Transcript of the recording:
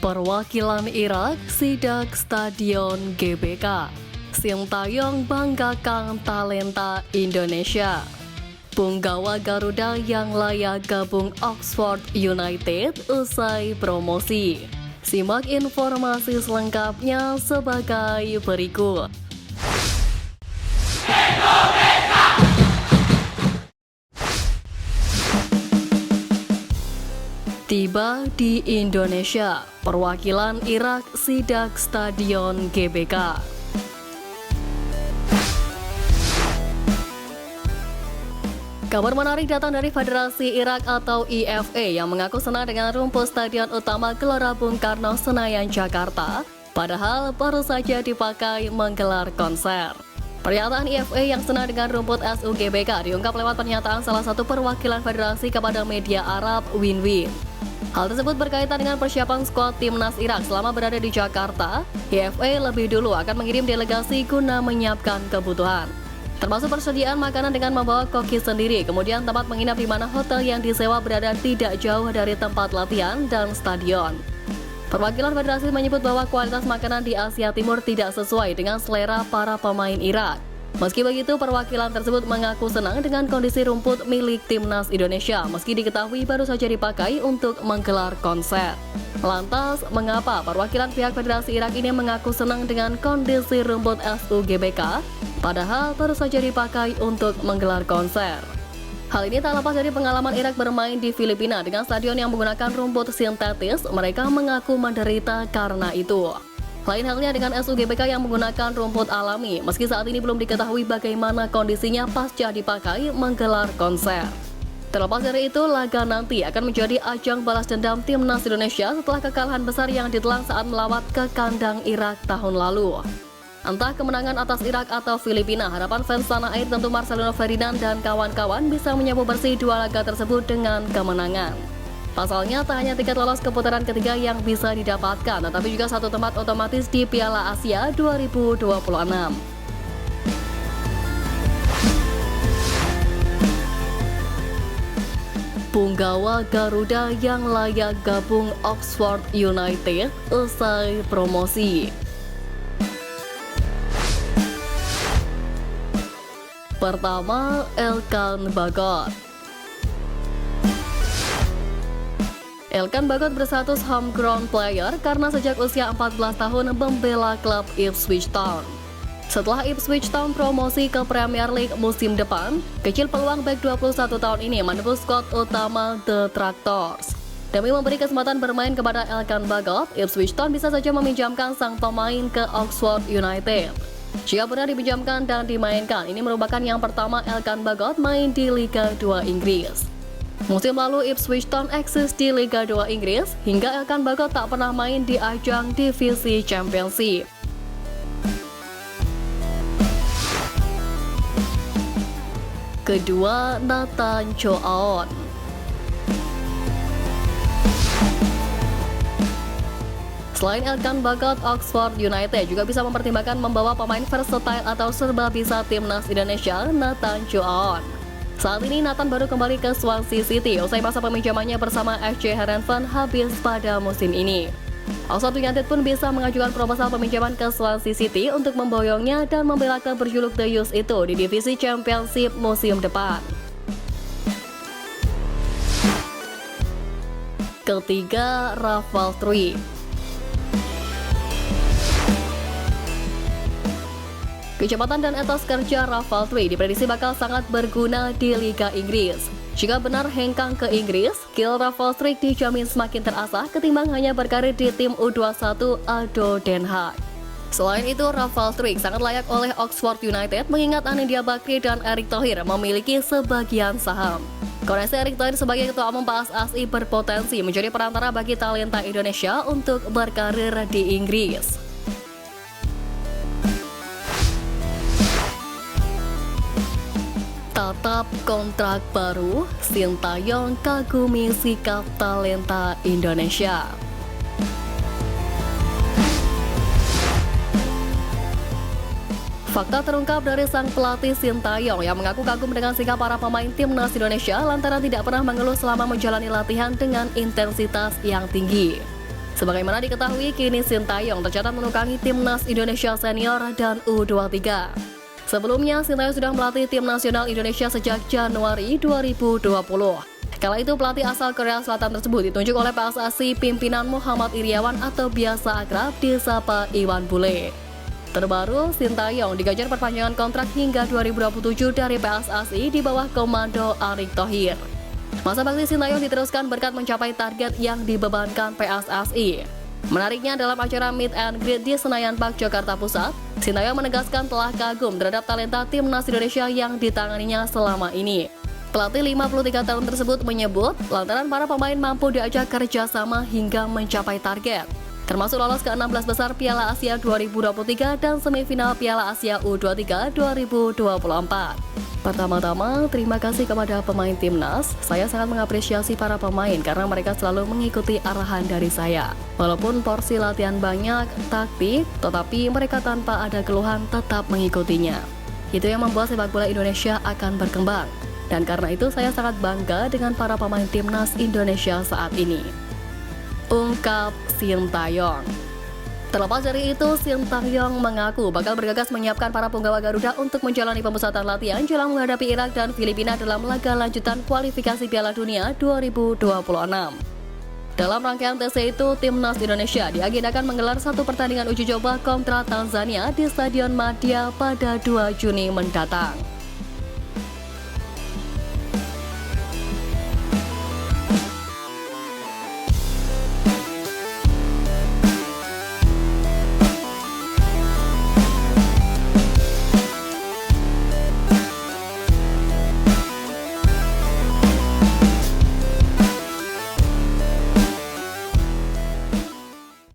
Perwakilan Irak sidak Stadion GBK. Sintayong banggakan talenta Indonesia. Punggawa Garuda yang layak gabung Oxford United usai promosi. Simak informasi selengkapnya sebagai berikut. Tiba di Indonesia, perwakilan Irak sidak Stadion GBK. Kabar menarik datang dari Federasi Irak atau IFA yang mengaku senang dengan rumput stadion utama Gelora Bung Karno Senayan, Jakarta, padahal baru saja dipakai menggelar konser. Pernyataan IFA yang senang dengan rumput SUGBK diungkap lewat pernyataan salah satu perwakilan federasi kepada media Arab, Win-Win. Hal tersebut berkaitan dengan persiapan skuad timnas Irak selama berada di Jakarta. IFA lebih dulu akan mengirim delegasi guna menyiapkan kebutuhan, termasuk persediaan makanan dengan membawa koki sendiri, kemudian tempat menginap di mana hotel yang disewa berada tidak jauh dari tempat latihan dan stadion. Perwakilan federasi menyebut bahwa kualitas makanan di Asia Timur tidak sesuai dengan selera para pemain Irak. Meski begitu, perwakilan tersebut mengaku senang dengan kondisi rumput milik timnas Indonesia meski diketahui baru saja dipakai untuk menggelar konser. Lantas, mengapa perwakilan pihak Federasi Irak ini mengaku senang dengan kondisi rumput SUGBK padahal baru saja dipakai untuk menggelar konser? Hal ini tak lepas dari pengalaman Irak bermain di Filipina dengan stadion yang menggunakan rumput sintetis. Mereka mengaku menderita karena itu. Lain halnya dengan SUGBK yang menggunakan rumput alami, meski saat ini belum diketahui bagaimana kondisinya pasca dipakai menggelar konser. Terlepas dari itu, laga nanti akan menjadi ajang balas dendam timnas Indonesia setelah kekalahan besar yang ditelan saat melawat ke kandang Irak tahun lalu. Entah kemenangan atas Irak atau Filipina, harapan fans tanah air tentu Marcelino Ferdinand dan kawan-kawan bisa menyapu bersih dua laga tersebut dengan kemenangan. Pasalnya, tak hanya tiket lolos ke putaran ketiga yang bisa didapatkan, tetapi juga satu tempat otomatis di Piala Asia 2026. Punggawa Garuda yang layak gabung Oxford United usai promosi. Pertama, Elkan Bagot. Elkan Bagot berstatus homegrown player karena sejak usia 14 tahun membela klub Ipswich Town. Setelah Ipswich Town promosi ke Premier League musim depan, kecil peluang bek 21 tahun ini menembus skuad utama The Tractors. Demi memberi kesempatan bermain kepada Elkan Bagot, Ipswich Town bisa saja meminjamkan sang pemain ke Oxford United. Jika benar dipinjamkan dan dimainkan, ini merupakan yang pertama Elkan Bagot main di Liga 2 Inggris. Musim lalu Ipswich Town eksis di Liga 2 Inggris hingga Elkan Bagot tak pernah main di ajang divisi Championship. Kedua, Nathan Choaon. Selain Elkan Bagot, Oxford United juga bisa mempertimbangkan membawa pemain versatile atau serba bisa timnas Indonesia, Nathan Choaon. Saat ini Nathan baru kembali ke Swansea City usai masa peminjamannya bersama FC Heerenveen habis pada musim ini. Oxford United pun bisa mengajukan proposal peminjaman ke Swansea City untuk memboyongnya dan membela klub berjuluk The Youths itu di divisi Championship musim depan. Ketiga, Rafal Struijk. Kecepatan dan etos kerja Rafal Struijk diprediksi bakal sangat berguna di Liga Inggris. Jika benar hengkang ke Inggris, skill Rafal Struijk dijamin semakin terasah ketimbang hanya berkarir di tim U21 ADO Den Haag. Selain itu, Rafal Struijk sangat layak oleh Oxford United mengingat Anindya Bakri dan Erick Thohir memiliki sebagian saham. Koneksi Erick Thohir sebagai ketua umum PSSI berpotensi menjadi perantara bagi talenta Indonesia untuk berkarir di Inggris. Tatap kontrak baru, Sintayong kagumi sikap talenta Indonesia. Fakta terungkap dari sang pelatih Sintayong yang mengaku kagum dengan sikap para pemain timnas Indonesia lantaran tidak pernah mengeluh selama menjalani latihan dengan intensitas yang tinggi. Sebagaimana diketahui, kini Sintayong tercatat menukangi timnas Indonesia senior dan U23. Sebelumnya, Sintayong sudah melatih tim nasional Indonesia sejak Januari 2020. Kala itu pelatih asal Korea Selatan tersebut ditunjuk oleh PSSI pimpinan Muhammad Iriawan atau biasa akrab disapa Iwan Bule. Terbaru, Sintayong digajar perpanjangan kontrak hingga 2027 dari PSSI di bawah komando Erick Thohir. Masa bakti Sintayong diteruskan berkat mencapai target yang dibebankan PSSI. Menariknya, dalam acara Meet and Greet di Senayan Park, Jakarta Pusat, Sintayong menegaskan telah kagum terhadap talenta timnas Indonesia yang ditanganinya selama ini. Pelatih 53 tahun tersebut menyebut, lantaran para pemain mampu diajak kerjasama hingga mencapai target, termasuk lolos ke 16 besar Piala Asia 2023 dan semifinal Piala Asia U23 2024. Pertama-tama, terima kasih kepada pemain timnas. Saya sangat mengapresiasi para pemain karena mereka selalu mengikuti arahan dari saya. Walaupun porsi latihan banyak, taktik, tetapi mereka tanpa ada keluhan tetap mengikutinya. Itu yang membuat sepak bola Indonesia akan berkembang. Dan karena itu saya sangat bangga dengan para pemain timnas Indonesia saat ini, ungkap Sintayong. Terlepas dari itu, Sintayong mengaku bakal bergegas menyiapkan para punggawa Garuda untuk menjalani pemusatan latihan jelang menghadapi Irak dan Filipina dalam laga lanjutan kualifikasi Piala Dunia 2026. Dalam rangkaian TC itu, timnas Indonesia diagendakan menggelar satu pertandingan uji coba kontra Tanzania di Stadion Madia pada 2 Juni mendatang.